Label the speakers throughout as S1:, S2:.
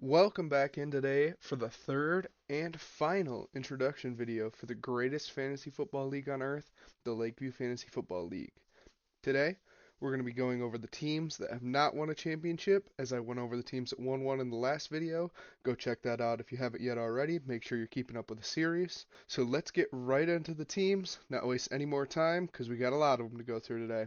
S1: Welcome back in today for the third and final introduction video for the greatest fantasy football league on earth, the Lakeview Fantasy Football League. Today, we're going to be going over the teams that have not won a championship, as I went over the teams that won one in the last video. Go check that out if you haven't yet already. Make sure you're keeping up with the series. So let's get right into the teams, not waste any more time, because we got a lot of them to go through today.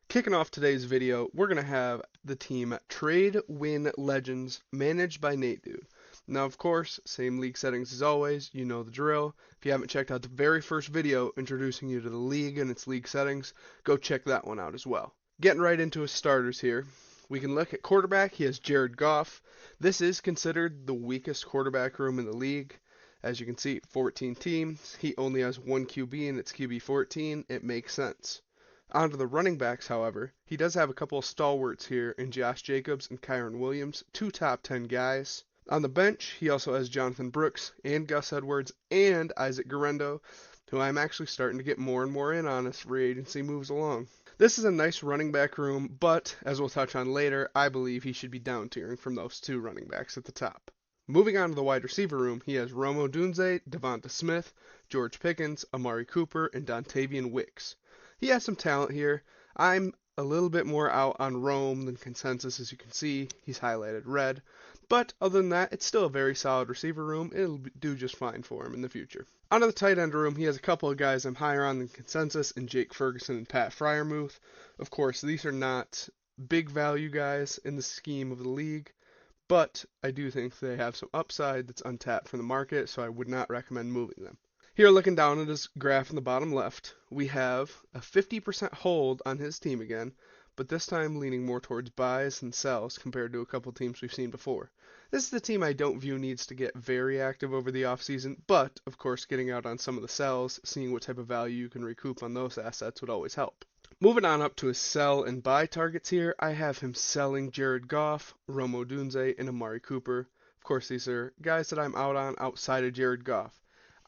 S1: Kicking off today's video, we're going to have the team Trade Win Legends, managed by Nate Dude. Now, of course, same league settings as always, you know the drill. If you haven't checked out the very first video introducing you to the league and its league settings, go check that one out as well. Getting right into his starters here, we can look at quarterback. He has Jared Goff. This is considered the weakest quarterback room in the league. As you can see, 14 teams. He only has one QB and it's QB 14. It makes sense. On to the running backs, however, he does have a couple of stalwarts here in Josh Jacobs and Kyron Williams, two top 10 guys. On the bench, he also has Jonathan Brooks and Gus Edwards and Isaac Guerendo, who I'm actually starting to get more and more in on as free agency moves along. This is a nice running back room, but as we'll touch on later, I believe he should be down tiering from those two running backs at the top. Moving on to the wide receiver room, he has Rome Odunze, Devonta Smith, George Pickens, Amari Cooper, and Dontavian Wicks. He has some talent here. I'm a little bit more out on Rome than consensus, as you can see. He's highlighted red. But other than that, it's still a very solid receiver room. It'll do just fine for him in the future. Onto the tight end room, he has a couple of guys I'm higher on than consensus in Jake Ferguson and Pat Freiermuth. Of course, these are not big value guys in the scheme of the league, but I do think they have some upside that's untapped from the market, so I would not recommend moving them. Here, looking down at his graph in the bottom left, we have a 50% hold on his team again, but this time leaning more towards buys than sells compared to a couple teams we've seen before. This is the team I don't view needs to get very active over the offseason, but, of course, getting out on some of the sells, seeing what type of value you can recoup on those assets would always help. Moving on up to his sell and buy targets here, I have him selling Jared Goff, Rome Odunze, and Amari Cooper. Of course, these are guys that I'm out on outside of Jared Goff.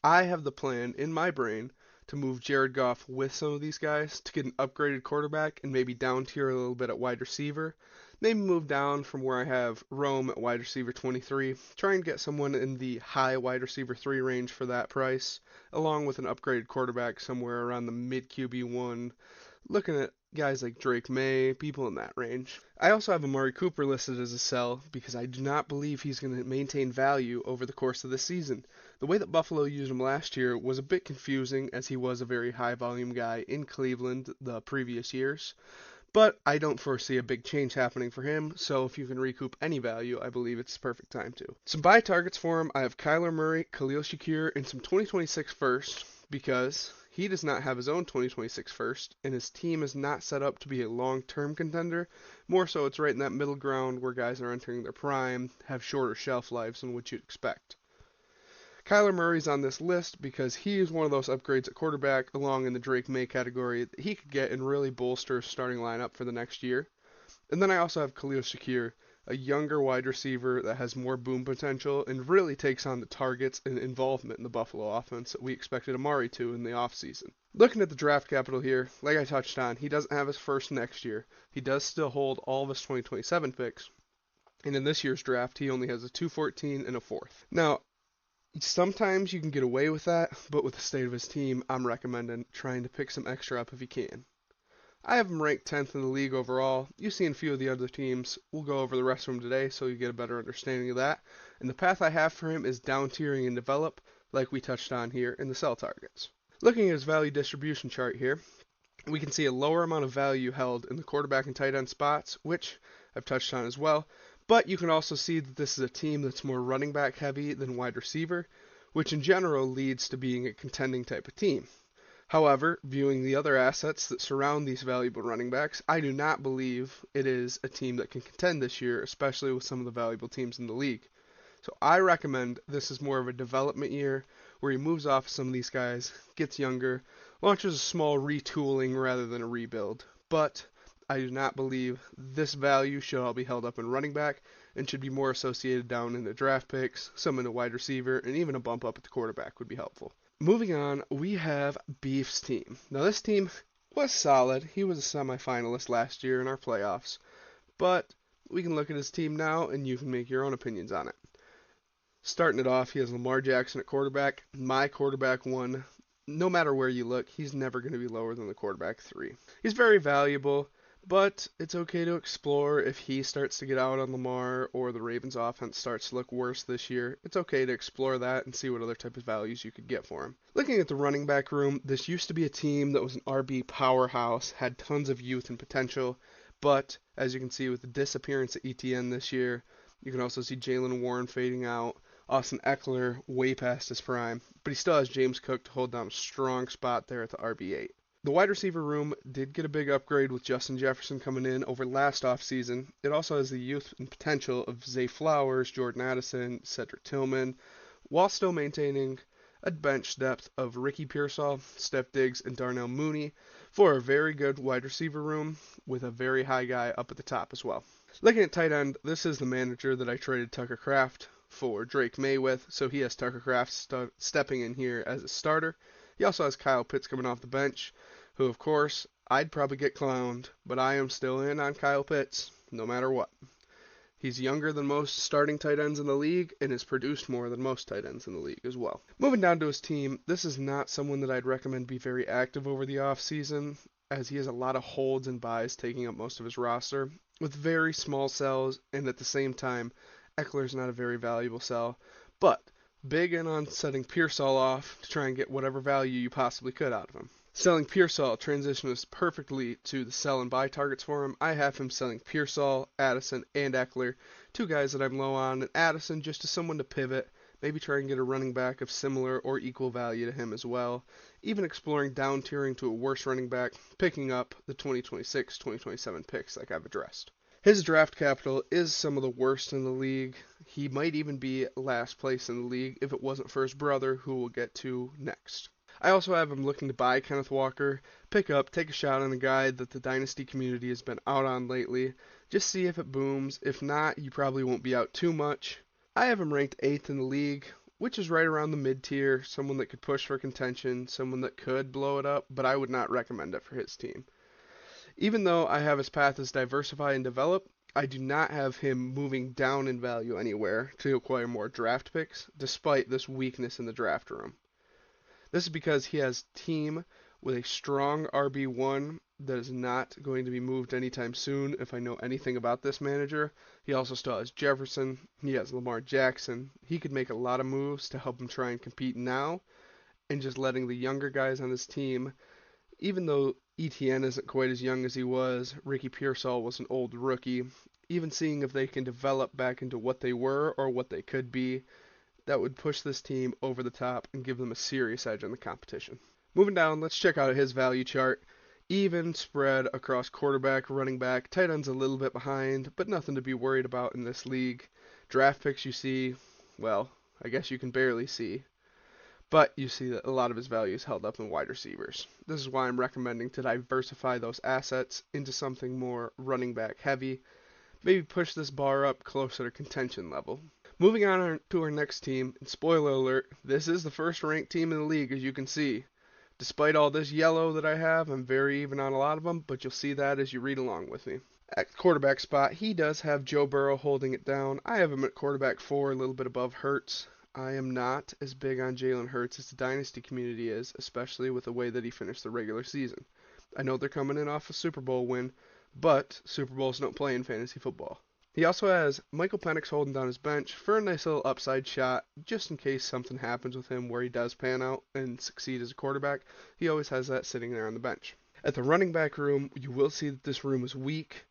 S1: I have the plan in my brain to move Jared Goff with some of these guys to get an upgraded quarterback and maybe down tier a little bit at wide receiver. Maybe move down from where I have Rome at wide receiver 23. Try and get someone in the high wide receiver 3 range for that price, along with an upgraded quarterback somewhere around the mid QB1. Looking at guys like Drake May, people in that range. I also have Amari Cooper listed as a sell because I do not believe he's going to maintain value over the course of the season. The way that Buffalo used him last year was a bit confusing, as he was a very high volume guy in Cleveland the previous years, but I don't foresee a big change happening for him, so if you can recoup any value, I believe it's the perfect time to. Some buy targets for him, I have Kyler Murray, Khalil Shakir, and some 2026 first, because he does not have his own 2026 first, and his team is not set up to be a long-term contender. More so, it's right in that middle ground where guys are entering their prime, have shorter shelf lives than what you'd expect. Kyler Murray's on this list because he is one of those upgrades at quarterback, along in the Drake May category, that he could get and really bolster his starting lineup for the next year. And then I also have Khalil Shakir, a younger wide receiver that has more boom potential and really takes on the targets and involvement in the Buffalo offense that we expected Amari to in the offseason. Looking at the draft capital here, like I touched on, he doesn't have his first next year. He does still hold all of his 2027 picks, and in this year's draft, he only has a 214 and a 4th. Now, sometimes you can get away with that, but with the state of his team, I'm recommending trying to pick some extra up if you can. I have him ranked 10th in the league overall. You've seen a few of the other teams. We'll go over the rest of them today so you get a better understanding of that. And the path I have for him is down tiering and develop, like we touched on here in the sell targets. Looking at his value distribution chart here, we can see a lower amount of value held in the quarterback and tight end spots, which I've touched on as well. But you can also see that this is a team that's more running back heavy than wide receiver, which in general leads to being a contending type of team. However, viewing the other assets that surround these valuable running backs, I do not believe it is a team that can contend this year, especially with some of the valuable teams in the league. So I recommend this is more of a development year where he moves off some of these guys, gets younger, launches a small retooling rather than a rebuild. But I do not believe this value should all be held up in running back and should be more associated down in the draft picks, some in the wide receiver, and even a bump up at the quarterback would be helpful. Moving on, we have Beef's team. Now, this team was solid. He was a semifinalist last year in our playoffs. But we can look at his team now, and you can make your own opinions on it. Starting it off, he has Lamar Jackson at quarterback. My quarterback one, no matter where you look, he's never going to be lower than the quarterback 3. He's very valuable, but it's okay to explore if he starts to get out on Lamar or the Ravens offense starts to look worse this year. It's okay to explore that and see what other type of values you could get for him. Looking at the running back room, this used to be a team that was an RB powerhouse, had tons of youth and potential, but as you can see with the disappearance of ETN this year, you can also see Jalen Warren fading out, Austin Eckler way past his prime, but he still has James Cook to hold down a strong spot there at the RB8. The wide receiver room did get a big upgrade with Justin Jefferson coming in over last offseason. It also has the youth and potential of Zay Flowers, Jordan Addison, Cedric Tillman, while still maintaining a bench depth of Ricky Pearsall, Steph Diggs, and Darnell Mooney for a very good wide receiver room with a very high guy up at the top as well. Looking at tight end, this is the manager that I traded Tucker Kraft for Drake May with, so he has Tucker Kraft stepping in here as a starter. He also has Kyle Pitts coming off the bench, who, of course, I'd probably get clowned, but I am still in on Kyle Pitts, no matter what. He's younger than most starting tight ends in the league and has produced more than most tight ends in the league as well. Moving down to his team, this is not someone that I'd recommend be very active over the offseason, as he has a lot of holds and buys taking up most of his roster, with very small sells, and at the same time, Eckler's not a very valuable sell, but big in on setting Pearsall off to try and get whatever value you possibly could out of him. Selling Pearsall transitions perfectly to the sell and buy targets for him. I have him selling Pearsall, Addison, and Eckler, two guys that I'm low on, and Addison just as someone to pivot, maybe try and get a running back of similar or equal value to him as well, even exploring down tiering to a worse running back, picking up the 2026-2027 picks like I've addressed. His draft capital is some of the worst in the league. He might even be last place in the league if it wasn't for his brother, who we'll get to next. I also have him looking to buy Kenneth Walker, take a shot on a guy that the Dynasty community has been out on lately, just see if it booms. If not, you probably won't be out too much. I have him ranked 8th in the league, which is right around the mid-tier, someone that could push for contention, someone that could blow it up, but I would not recommend it for his team. Even though I have his path as diversify and develop, I do not have him moving down in value anywhere to acquire more draft picks, despite this weakness in the draft room. This is because he has a team with a strong RB1 that is not going to be moved anytime soon if I know anything about this manager. He also still has Jefferson. He has Lamar Jackson. He could make a lot of moves to help him try and compete now, and just letting the younger guys on his team, even though ETN isn't quite as young as he was, Ricky Pearsall was an old rookie, even seeing if they can develop back into what they were or what they could be, that would push this team over the top and give them a serious edge in the competition. Moving down, let's check out his value chart. Even spread across quarterback, running back, tight ends a little bit behind, but nothing to be worried about in this league. Draft picks you see, well, I guess you can barely see, but you see that a lot of his value is held up in wide receivers. This is why I'm recommending to diversify those assets into something more running back heavy, maybe push this bar up closer to contention level. Moving on to our next team, and spoiler alert, this is the first ranked team in the league, as you can see. Despite all this yellow that I have, I'm very even on a lot of them, but you'll see that as you read along with me. At quarterback spot, he does have Joe Burrow holding it down. I have him at quarterback 4, a little bit above Hurts. I am not as big on Jalen Hurts as the Dynasty community is, especially with the way that he finished the regular season. I know they're coming in off a Super Bowl win, but Super Bowls don't play in fantasy football. He also has Michael Penix holding down his bench for a nice little upside shot, just in case something happens with him where he does pan out and succeed as a quarterback. He always has that sitting there on the bench. At the running back room, you will see that this room is weak,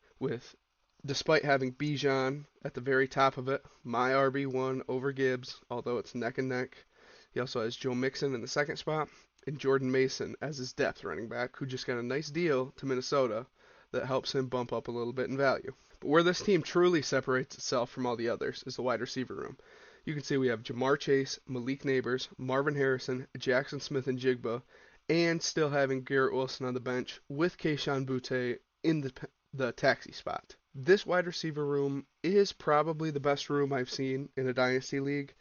S1: despite having Bijan at the very top of it, my RB1 over Gibbs, although it's neck and neck. He also has Joe Mixon in the second spot, and Jordan Mason as his depth running back, who just got a nice deal to Minnesota that helps him bump up a little bit in value. But where this team truly separates itself from all the others is the wide receiver room. You can see we have Jamar Chase, Malik Neighbors, Marvin Harrison, Jackson Smith and Jigba, and still having Garrett Wilson on the bench with Kayshon Boutte in the taxi spot. This wide receiver room is probably the best room I've seen in a Dynasty League,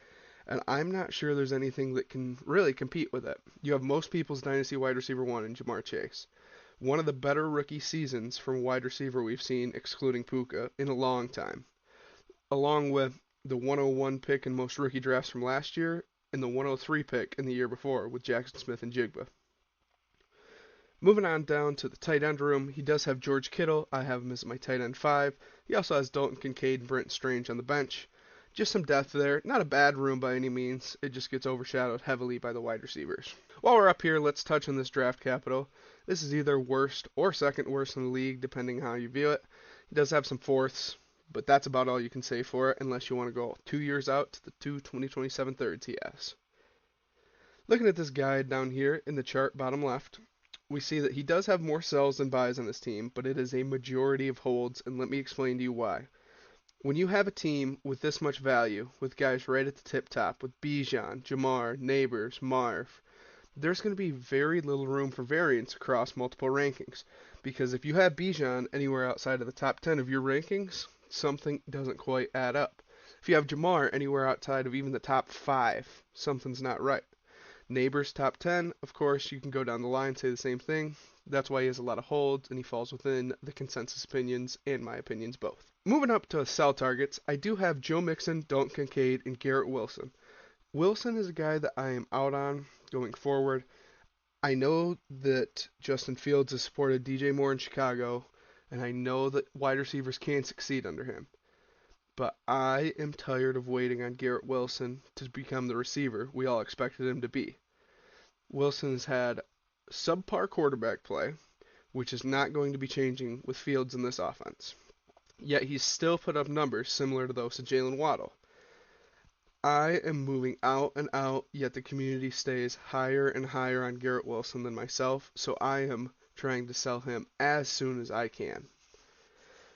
S1: and I'm not sure there's anything that can really compete with it. You have most people's Dynasty wide receiver 1 in Jamar Chase. One of the better rookie seasons from wide receiver we've seen, excluding Puka, in a long time. Along with the 101 pick in most rookie drafts from last year, and the 103 pick in the year before with Jackson Smith and Jigba. Moving on down to the tight end room, he does have George Kittle. I have him as my tight end 5. He also has Dalton Kincaid and Brenton Strange on the bench. Just some depth there. Not a bad room by any means. It just gets overshadowed heavily by the wide receivers. While we're up here, let's touch on this draft capital. This is either worst or second worst in the league, depending how you view it. He does have some fourths, but that's about all you can say for it, unless you want to go 2 years out to the 2027 thirds he has. Looking at this guy down here in the chart bottom left, we see that he does have more sells than buys on his team, but it is a majority of holds, and let me explain to you why. When you have a team with this much value, with guys right at the tip top, with Bijan, Jamar, Neighbors, Marv, there's going to be very little room for variance across multiple rankings. Because if you have Bijan anywhere outside of the top 10 of your rankings, something doesn't quite add up. If you have Jamar anywhere outside of even the top 5, something's not right. Neighbors top 10, of course, you can go down the line, say the same thing. That's why he has a lot of holds, and he falls within the consensus opinions and my opinions both. Moving up to sell targets, I do have Joe Mixon, Dalton Kincaid, and Garrett Wilson. Wilson is a guy that I am out on going forward. I know that Justin Fields has supported DJ Moore in Chicago, and I know that wide receivers can succeed under him. But I am tired of waiting on Garrett Wilson to become the receiver we all expected him to be. Wilson has had subpar quarterback play, which is not going to be changing with Fields in this offense. Yet he's still put up numbers similar to those of Jalen Waddle. I am moving out and out, yet the community stays higher and higher on Garrett Wilson than myself, so I am trying to sell him as soon as I can.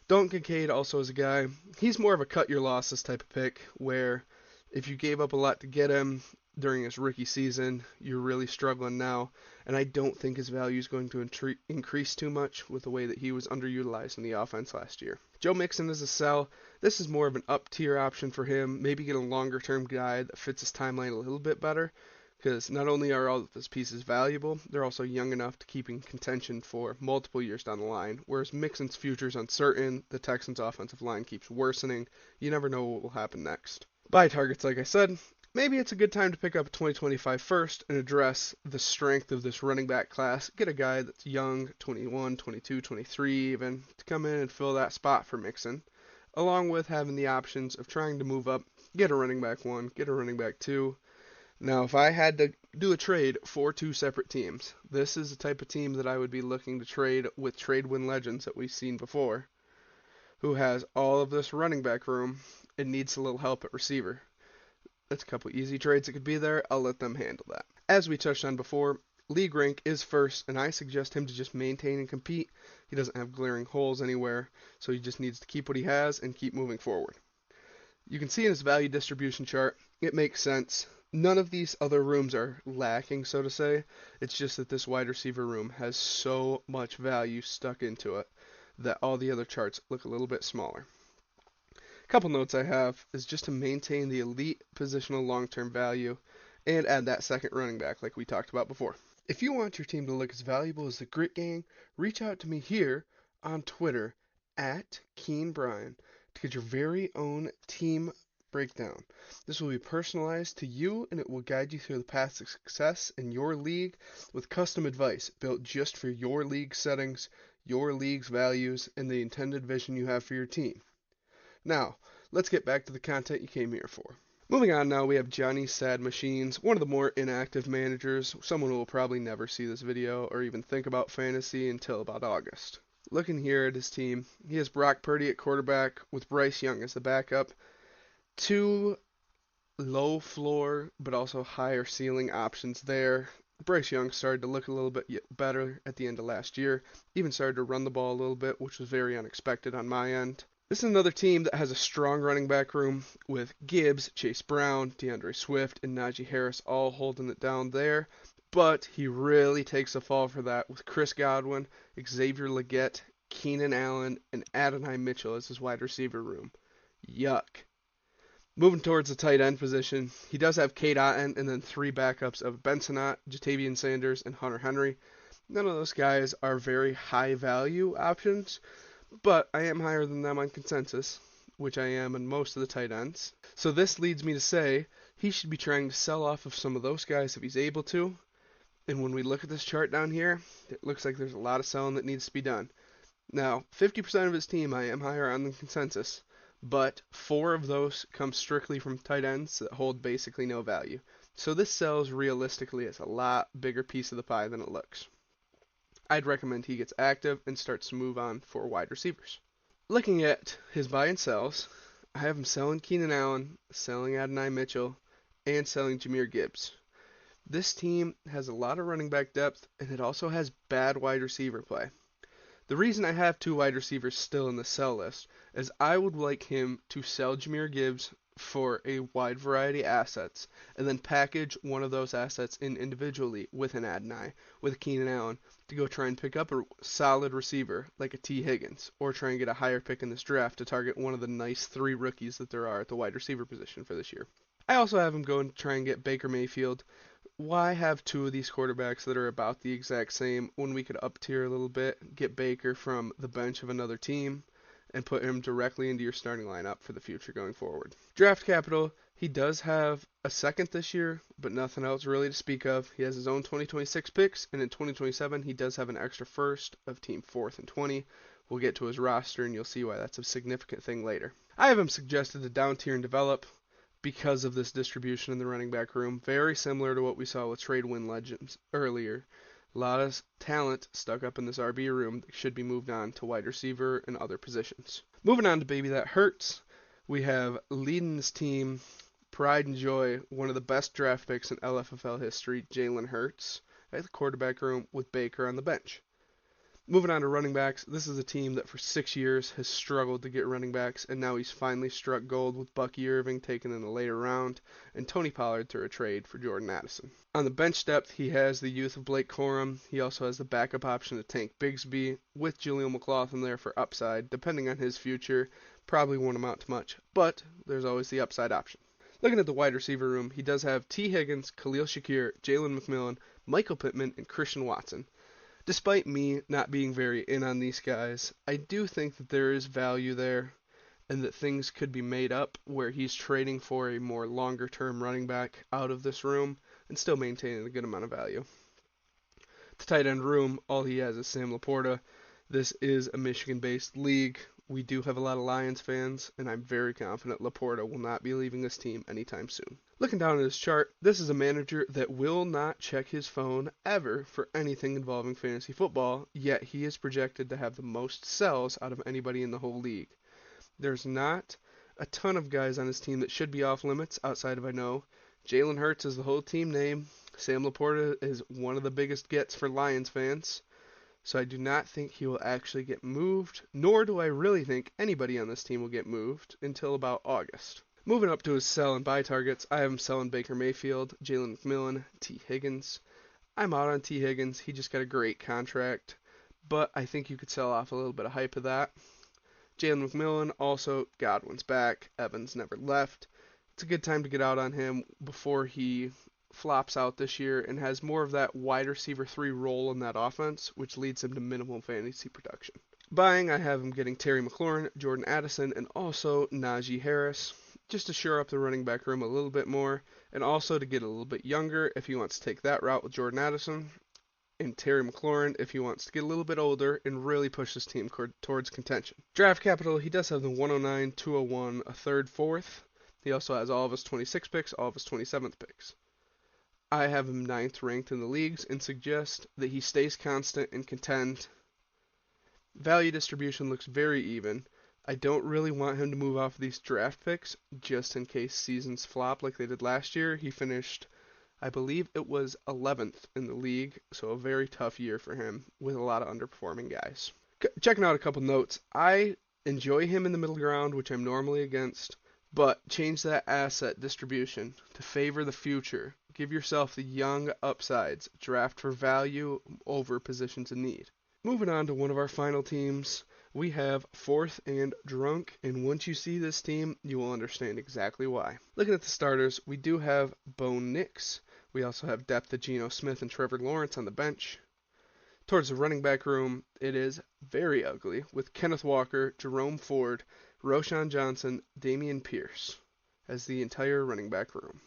S1: Dalton Kincaid also is a guy, he's more of a cut your losses type of pick, where if you gave up a lot to get him during his rookie season, you're really struggling now, and I don't think his value is going to increase too much with the way that he was underutilized in the offense last year. Joe Mixon is a sell. This is more of an up-tier option for him, maybe get a longer-term guy that fits his timeline a little bit better, because not only are all of his pieces valuable, they're also young enough to keep in contention for multiple years down the line, whereas Mixon's future is uncertain, the Texans' offensive line keeps worsening, you never know what will happen next. Buy targets, like I said, maybe it's a good time to pick up a 2025 first and address the strength of this running back class, get a guy that's young, 21, 22, 23 even, to come in and fill that spot for Mixon, along with having the options of trying to move up, get a running back 1, get a running back 2. Now, if I had to do a trade for 2 separate teams, this is the type of team that I would be looking to trade with trade win legends that we've seen before, who has all of this running back room and needs a little help at receiver. That's a couple easy trades that could be there. I'll let them handle that. As we touched on before, league rank is first, and I suggest him to just maintain and compete. He doesn't have glaring holes anywhere, so he just needs to keep what he has and keep moving forward. You can see in his value distribution chart, it makes sense. None of these other rooms are lacking, so to say. It's just that this wide receiver room has so much value stuck into it that all the other charts look a little bit smaller. A couple notes I have is just to maintain the elite positional long-term value and add that second running back like we talked about before. If you want your team to look as valuable as the Grit Gang, reach out to me here on Twitter at KeenBrian to get your very own team breakdown. This will be personalized to you, and it will guide you through the path to success in your league with custom advice built just for your league settings, your league's values, and the intended vision you have for your team. Now, let's get back to the content you came here for. Moving on now, we have Johnny Sad Machines, one of the more inactive managers, someone who will probably never see this video or even think about fantasy until about August. Looking here at his team, he has Brock Purdy at quarterback with Bryce Young as the backup. 2 low floor but also higher ceiling options there. Bryce Young started to look a little bit better at the end of last year, even started to run the ball a little bit, which was very unexpected on my end. This is another team that has a strong running back room with Gibbs, Chase Brown, DeAndre Swift, and Najee Harris all holding it down there, but he really takes a fall for that with Chris Godwin, Xavier Legette, Keenan Allen, and Adonai Mitchell as his wide receiver room. Yuck. Moving towards the tight end position, he does have Cade Otton and then 3 backups of Bensonot, Jatavian Sanders, and Hunter Henry. None of those guys are very high value options, but I am higher than them on consensus. which I am on most of the tight ends. So this leads me to say he should be trying to sell off of some of those guys if he's able to. And when we look at this chart down here, it looks like there's a lot of selling that needs to be done. Now, 50% of his team I am higher on than consensus, but 4 of those come strictly from tight ends that hold basically no value. So this sells realistically as a lot bigger piece of the pie than it looks. I'd recommend he gets active and starts to move on for wide receivers. Looking at his buy and sells, I have him selling Keenan Allen, selling Adonai Mitchell, and selling Jahmyr Gibbs. This team has a lot of running back depth, and it also has bad wide receiver play. The reason I have 2 wide receivers still in the sell list is I would like him to sell Jahmyr Gibbs for a wide variety of assets, and then package one of those assets in individually with an Adonai, with Keenan Allen, to go try and pick up a solid receiver like a T. Higgins, or try and get a higher pick in this draft to target one of the nice 3 rookies that there are at the wide receiver position for this year. I also have him go and try and get Baker Mayfield. Why have 2 of these quarterbacks that are about the exact same when we could up tier a little bit, get Baker from the bench of another team, and put him directly into your starting lineup for the future going forward? Draft capital, he does have a second this year, but nothing else really to speak of. He has his own 2026 picks, and in 2027 he does have an extra first of team 4th and 20. We'll get to his roster, and you'll see why that's a significant thing later. I have him suggested to down tier and develop because of this distribution in the running back room, very similar to what we saw with trade win legends earlier. A lot of talent stuck up in this RB room that should be moved on to wide receiver and other positions. Moving on to Baby That Hurts, we have leading this team, pride and joy, one of the best draft picks in LFFL history, Jalen Hurts, at the quarterback room with Baker on the bench. Moving on to running backs, this is a team that for 6 years has struggled to get running backs, and now he's finally struck gold with Bucky Irving taken in a later round, and Tony Pollard through a trade for Jordan Addison. On the bench depth, he has the youth of Blake Corum. He also has the backup option of Tank Bigsby, with Julian McLaughlin there for upside. Depending on his future, probably won't amount to much, but there's always the upside option. Looking at the wide receiver room, he does have T. Higgins, Khalil Shakir, Jalen McMillan, Michael Pittman, and Christian Watson. Despite me not being very in on these guys, I do think that there is value there and that things could be made up where he's trading for a more longer-term running back out of this room and still maintaining a good amount of value. The tight end room, all he has is Sam Laporta. This is a Michigan-based league. We do have a lot of Lions fans, and I'm very confident Laporta will not be leaving this team anytime soon. Looking down at his chart, this is a manager that will not check his phone ever for anything involving fantasy football, yet he is projected to have the most sells out of anybody in the whole league. There's not a ton of guys on his team that should be off limits outside of, I know, Jalen Hurts is the whole team name. Sam Laporta is one of the biggest gets for Lions fans. So I do not think he will actually get moved, nor do I really think anybody on this team will get moved until about August. Moving up to his sell and buy targets, I have him selling Baker Mayfield, Jalen McMillan, T. Higgins. I'm out on T. Higgins. He just got a great contract, but I think you could sell off a little bit of hype of that. Jalen McMillan, also Godwin's back. Evans never left. It's a good time to get out on him before he flops out this year and has more of that wide receiver 3 role in that offense, which leads him to minimal fantasy production. Buying, I have him getting Terry McLaurin, Jordan Addison, and also Najee Harris, just to shore up the running back room a little bit more, and also to get a little bit younger if he wants to take that route with Jordan Addison, and Terry McLaurin if he wants to get a little bit older and really push his team towards contention. Draft capital, he does have the 109, 201, a third, fourth. He also has all of his 26 picks, all of his 27th picks. I have him 9th ranked in the leagues and suggest that he stays constant and contend. Value distribution looks very even. I don't really want him to move off of these draft picks just in case seasons flop like they did last year. He finished, I believe it was 11th in the league, so a very tough year for him with a lot of underperforming guys. Checking out a couple notes. I enjoy him in the middle ground, which I'm normally against, but change that asset distribution to favor the future. Give yourself the young upsides. Draft for value over positions in need. Moving on to one of our final teams, we have Fourth and Drunk, and once you see this team, you will understand exactly why. Looking at the starters, we do have Bo Nix. We also have depth of Geno Smith and Trevor Lawrence on the bench. Towards the running back room, it is very ugly, with Kenneth Walker, Jerome Ford, Roschon Johnson, Dameon Pierce as the entire running back room.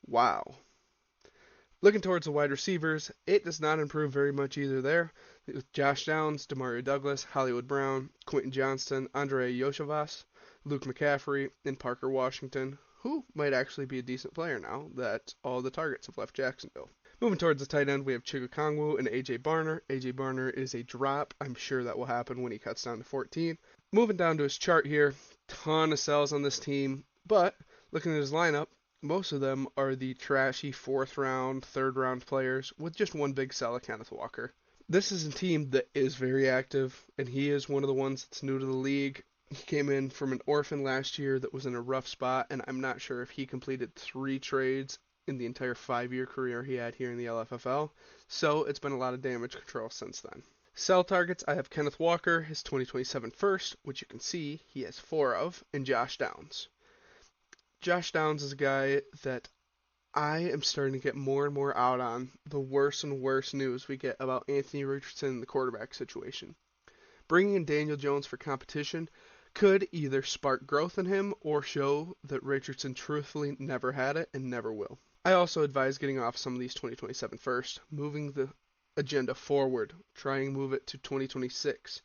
S1: Wow. Looking towards the wide receivers, it does not improve very much either there. With Josh Downs, Demario Douglas, Hollywood Brown, Quentin Johnston, Andre Yoshavas, Luke McCaffrey, and Parker Washington, who might actually be a decent player now that all the targets have left Jacksonville. Moving towards the tight end, we have Chigga Kongwu and A.J. Barner. A.J. Barner is a drop. I'm sure that will happen when he cuts down to 14. Moving down to his chart here, ton of sells on this team, but looking at his lineup, most of them are the trashy 4th round, 3rd round players with just one big sell of Kenneth Walker. This is a team that is very active, and he is one of the ones that's new to the league. He came in from an orphan last year that was in a rough spot, and I'm not sure if he completed 3 trades in the entire 5-year career he had here in the LFFL, so it's been a lot of damage control since then. Sell targets, I have Kenneth Walker, his 2027 first, which you can see he has 4 of, and Josh Downs. Josh Downs is a guy that I am starting to get more and more out on the worse and worse news we get about Anthony Richardson and the quarterback situation. Bringing in Daniel Jones for competition could either spark growth in him or show that Richardson truthfully never had it and never will. I also advise getting off some of these 2027 first, moving the agenda forward, trying to move it to 2026.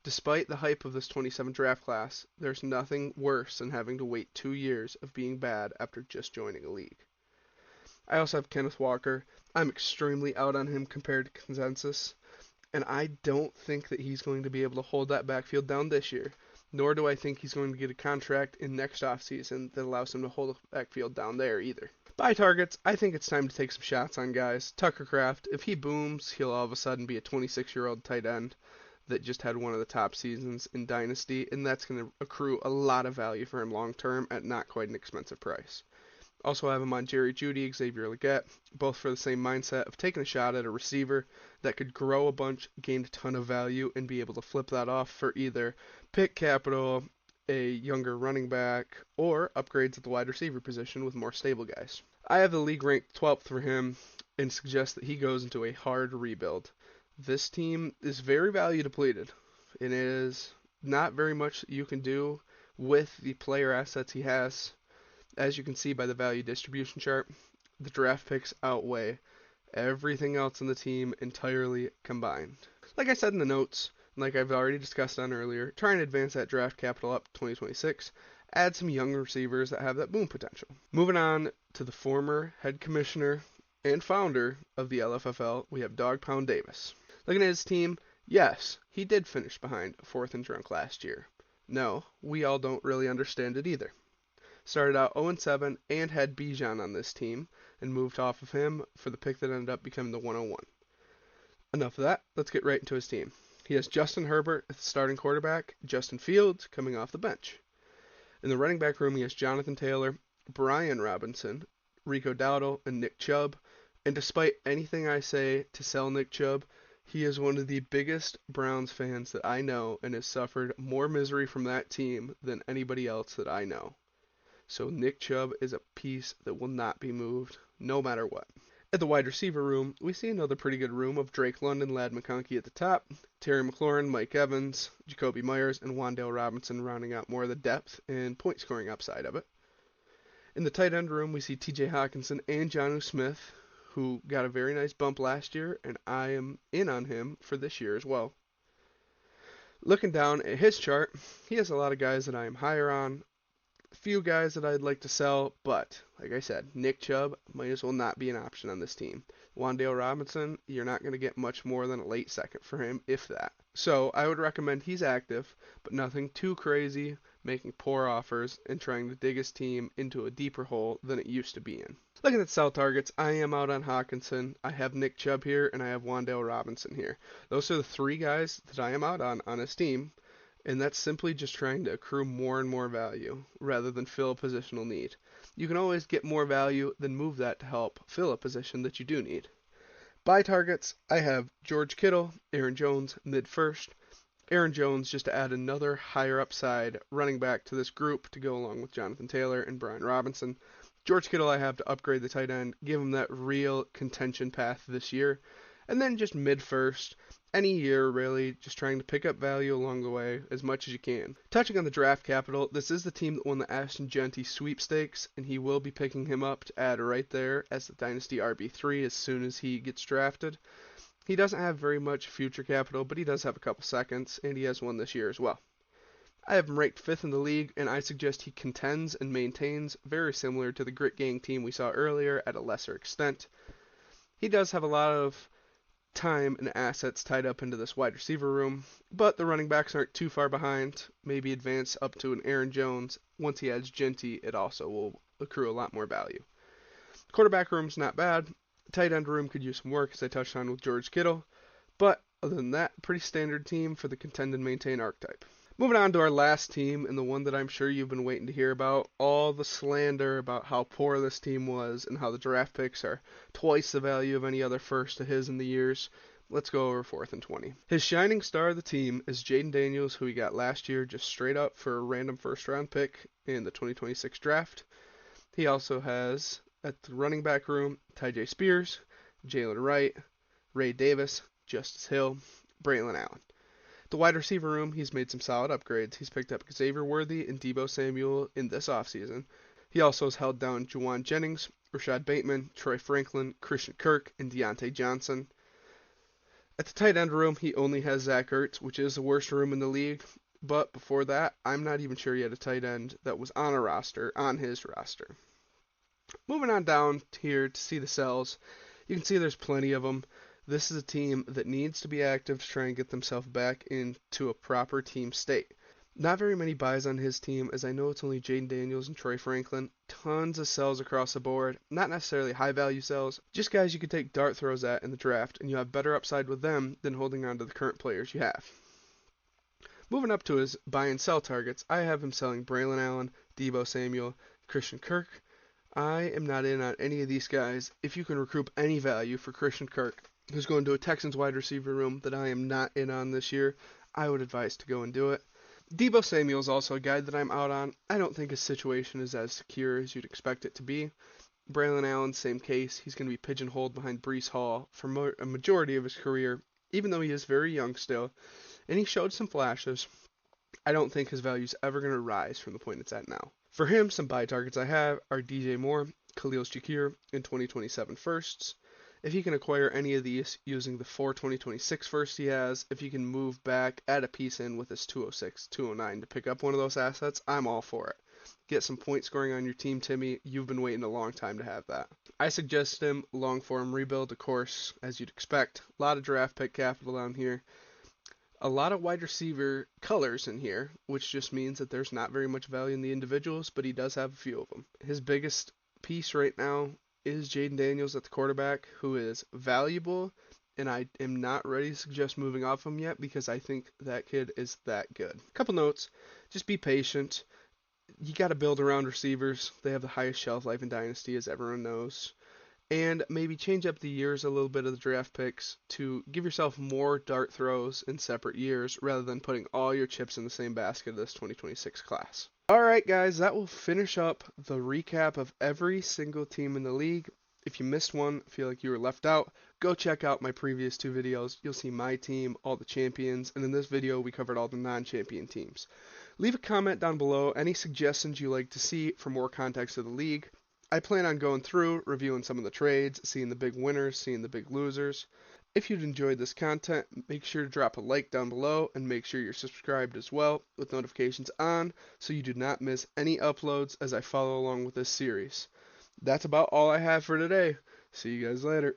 S1: Despite the hype of this 27 draft class, there's nothing worse than having to wait 2 years of being bad after just joining a league. I also have Kenneth Walker. I'm extremely out on him compared to consensus, and I don't think that he's going to be able to hold that backfield down this year, nor do I think he's going to get a contract in next offseason that allows him to hold the backfield down there either. Buy targets, I think it's time to take some shots on guys. Tucker Kraft, if he booms, he'll all of a sudden be a 26-year-old tight end that just had one of the top seasons in Dynasty, and that's going to accrue a lot of value for him long term at not quite an expensive price. Also have him on Jerry Jeudy, Xavier Legette, both for the same mindset of taking a shot at a receiver that could grow a bunch, gain a ton of value, and be able to flip that off for either pick capital, a younger running back, or upgrades at the wide receiver position with more stable guys. I have the league ranked 12th for him and suggest that he goes into a hard rebuild. This team is very value depleted. It is not very much you can do with the player assets he has. As you can see by the value distribution chart, the draft picks outweigh everything else in the team entirely combined. Like I said in the notes, like I've already discussed on earlier, try and advance that draft capital up to 2026, add some young receivers that have that boom potential. Moving on to the former head commissioner and founder of the LFFL, we have Dog Pound Davis. Looking at his team, yes, he did finish behind 4th and drunk last year. No, we all don't really understand it either. Started out 0-7 and had Bijan on this team and moved off of him for the pick that ended up becoming the 101. Enough of that, let's get right into his team. He has Justin Herbert as the starting quarterback, Justin Fields coming off the bench. In the running back room, he has Jonathan Taylor, Brian Robinson, Rico Dowdle, and Nick Chubb. And despite anything I say to sell Nick Chubb, he is one of the biggest Browns fans that I know and has suffered more misery from that team than anybody else that I know. So Nick Chubb is a piece that will not be moved, no matter what. At the wide receiver room, we see another pretty good room of Drake London, Ladd McConkey at the top, Terry McLaurin, Mike Evans, Jacoby Myers, and Wan'Dale Robinson rounding out more of the depth and point scoring upside of it. In the tight end room, we see TJ Hawkinson and Jonnu Smith, who got a very nice bump last year, and I am in on him for this year as well. Looking down at his chart, he has a lot of guys that I am higher on, few guys that I'd like to sell, but like I said, Nick Chubb might as well not be an option on this team. Wan'Dale Robinson, you're not going to get much more than a late second for him, if that. So I would recommend he's active, but nothing too crazy, making poor offers and trying to dig his team into a deeper hole than it used to be in. Looking at sell targets, I am out on Hawkinson, I have Nick Chubb here, and I have Wan'Dale Robinson here. Those are the 3 guys that I am out on his team. And that's simply just trying to accrue more and more value, rather than fill a positional need. You can always get more value, then move that to help fill a position that you do need. Buy targets, I have George Kittle, Aaron Jones, mid-first. Aaron Jones just to add another higher upside running back to this group to go along with Jonathan Taylor and Brian Robinson. George Kittle I have to upgrade the tight end, give him that real contention path this year. And then just mid-first, any year really, just trying to pick up value along the way as much as you can. Touching on the draft capital, this is the team that won the Ashton Genty sweepstakes, and he will be picking him up to add right there as the Dynasty RB3 as soon as he gets drafted. He doesn't have very much future capital, but he does have a couple seconds, and he has one this year as well. I have him ranked 5th in the league, and I suggest he contends and maintains, very similar to the Grit Gang team we saw earlier at a lesser extent. He does have a lot of time and assets tied up into this wide receiver room, but the running backs aren't too far behind. Maybe advance up to an Aaron Jones. Once he adds Genty, it also will accrue a lot more value. Quarterback room's not bad. Tight end room could use some work, as I touched on with George Kittle, but other than that, pretty standard team for the contend and maintain archetype. Moving on to our last team, and the one that I'm sure you've been waiting to hear about, all the slander about how poor this team was and how the draft picks are twice the value of any other first to his in the years. Let's go over 4th and 20. His shining star of the team is Jaden Daniels, who he got last year just straight up for a random first-round pick in the 2026 draft. He also has, at the running back room, Tyjae Spears, Jalen Wright, Ray Davis, Justice Hill, Braylon Allen. The wide receiver room, he's made some solid upgrades. He's picked up Xavier Worthy and Deebo Samuel in this offseason. He also has held down Juwan Jennings, Rashad Bateman, Troy Franklin, Christian Kirk, and Deontay Johnson. At the tight end room, he only has Zach Ertz, which is the worst room in the league. But before that, I'm not even sure he had a tight end that was on his roster. Moving on down here to see the sells, you can see there's plenty of them. This is a team that needs to be active to try and get themselves back into a proper team state. Not very many buys on his team, as I know it's only Jaden Daniels and Troy Franklin. Tons of sells across the board. Not necessarily high-value sells, just guys you can take dart throws at in the draft, and you have better upside with them than holding on to the current players you have. Moving up to his buy and sell targets, I have him selling Braylon Allen, Deebo Samuel, Christian Kirk. I am not in on any of these guys. If you can recoup any value for Christian Kirk, who's going to a Texans wide receiver room that I am not in on this year, I would advise to go and do it. Deebo Samuel is also a guy that I'm out on. I don't think his situation is as secure as you'd expect it to be. Braylon Allen, same case. He's going to be pigeonholed behind Breece Hall for a majority of his career, even though he is very young still, and he showed some flashes. I don't think his value is ever going to rise from the point it's at now. For him, some buy targets I have are DJ Moore, Khalil Shakir, and 2027 firsts. If he can acquire any of these using the 4 2026 firsts he has, if he can move back, add a piece in with his 206, 209 to pick up one of those assets, I'm all for it. Get some point scoring on your team, Timmy. You've been waiting a long time to have that. I suggest him long form rebuild, of course, as you'd expect. A lot of draft pick capital down here. A lot of wide receiver colors in here, which just means that there's not very much value in the individuals, but he does have a few of them. His biggest piece right now is Jaden Daniels at the quarterback, who is valuable, and I am not ready to suggest moving off him yet because I think that kid is that good. Couple notes, just be patient. You got to build around receivers. They have the highest shelf life in Dynasty, as everyone knows. And maybe change up the years a little bit of the draft picks to give yourself more dart throws in separate years rather than putting all your chips in the same basket of this 2026 class. Alright guys, that will finish up the recap of every single team in the league. If you missed one, feel like you were left out, go check out my previous 2 videos. You'll see my team, all the champions, and in this video we covered all the non-champion teams. Leave a comment down below any suggestions you like to see for more context of the league. I plan on going through, reviewing some of the trades, seeing the big winners, seeing the big losers. If you'd enjoyed this content, make sure to drop a like down below and make sure you're subscribed as well with notifications on so you do not miss any uploads as I follow along with this series. That's about all I have for today. See you guys later.